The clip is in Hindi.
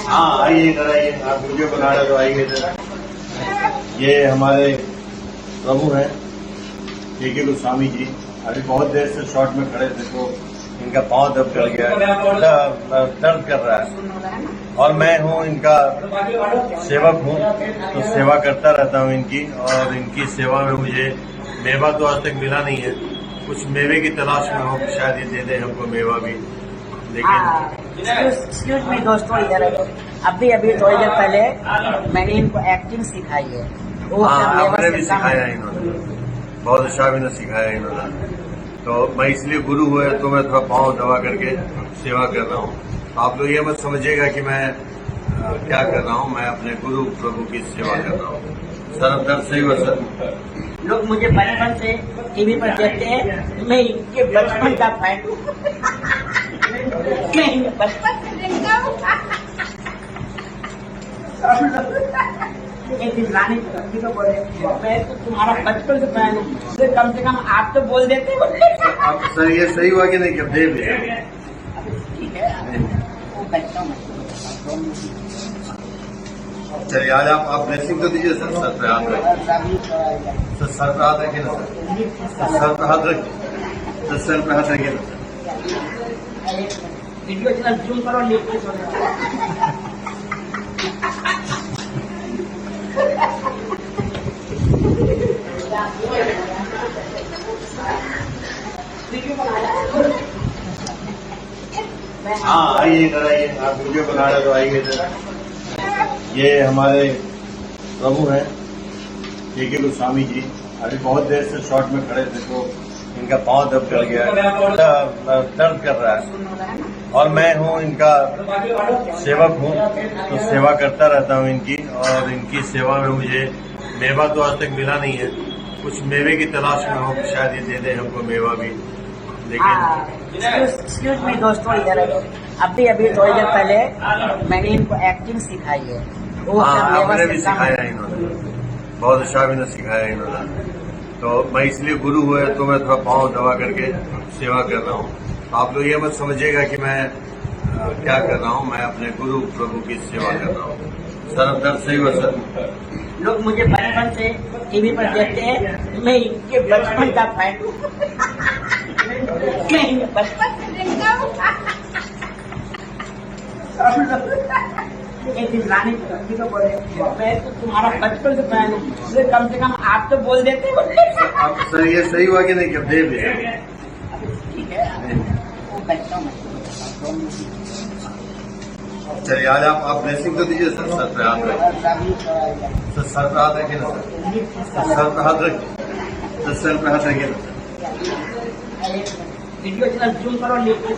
हाँ आइए इधर आइए, आप वीडियो बना रहे हो, आइए इधर। ये हमारे प्रभु हैं के गोस्वामी जी। अभी बहुत देर से शॉर्ट में खड़े थे तो इनका पांव दर्द कर गया, दर्द कर रहा है। और मैं हूँ इनका सेवक हूँ, तो सेवा करता रहता हूँ इनकी। और इनकी सेवा में मुझे मेवा तो आज तक मिला नहीं है, कुछ मेवे की तलाश में हो, शायद ये दे दे हमको मेवा भी। लेकिन एक्सक्यूज मी दोस्तों, इधर अभी थोड़ी देर पहले मैंने इनको एक्टिंग सिखाई है। हमने भी सिखाया इन्होंने, बहुत अच्छा भी सिखाया इन्होंने। तो मैं इसलिए गुरु हुए तो मैं थोड़ा पाँव दबा करके सेवा कर रहा हूँ। आप लोग ये मत समझिएगा कि मैं क्या कर रहा हूँ, मैं अपने गुरु प्रभु की सेवा कर रहा हूँ। सर दर्द सही हुआ सर। लोग मुझे बचपन से टीवी पर देखते हैं, मैं इनके बचपन का फैन हूँ। मैं इनके बचपन से देखता हूँ। एक दिन रानी को बोले, मैं तो तुम्हारा बचपन से फैन हूँ, तो कम से कम आप तो बोल देते हो। अब सर ये सही हुआ कि नहीं, कि अब दे भी ठीक है, वो बच्चों में चलिए आज आप ब्लेसिंग तो दीजिए सर। सर पे हाथ रखिए सर, सर पे हाथ रखिए ना सर, सर पे हाथ रखिए सर, सर पे हाथ रखिए ना सर। वीडियो चला जूम करो, नीचे हाँ आइए इधर आइए, आप वीडियो बना रहे हो, आइए इधर। ये हमारे प्रभु हैं के गोस्वामी जी। अभी बहुत देर से शॉर्ट में खड़े थे तो इनका पांव दर्द कर गया, दर्द कर रहा है। और मैं हूँ इनका सेवक हूँ, तो सेवा करता रहता हूँ इनकी। और इनकी सेवा में मुझे मेवा तो आज तक मिला नहीं है, कुछ मेवे की तलाश में हो, शायद ये दे दे हमको मेवा भी। लेकिन एक्सक्यूज मी दोस्तों, इधर अभी थोड़ी देर पहले मैंने इनको एक्टिंग सिखाई है। हमने भी सिखाया इन्होंने, बहुत अच्छा भी सिखाया इन्होंने। तो मैं इसलिए गुरु हुए तो मैं थोड़ा पाँव दबा करके सेवा कर रहा हूँ। आप लोग ये मत समझिएगा कि मैं क्या कर रहा हूँ, मैं अपने गुरु प्रभु की सेवा कर रहा हूँ। सर दर्द सही हुआ सर। लोग मुझे बचपन से टीवी पर देखते हैं, मैं इनके बचपन का फैन हूँ। मैं इनके बचपन से देखता हूँ। एक दिन रानी को बोले, मैं तो तुम्हारा बचपन से फैन हूँ, तो कम से कम आप तो बोल देते हो। अब सर ये सही हुआ कि नहीं, कि अब दे भी ठीक है, वो बच्चों में चलिए आज आप ब्लेसिंग तो दीजिए सर। सर पे हाथ रखिए सर, सर पे हाथ रखिए ना सर, सर पे हाथ रखिए सर, सर पे हाथ रखिए ना सर। वीडियो चला जूम करो, नीचे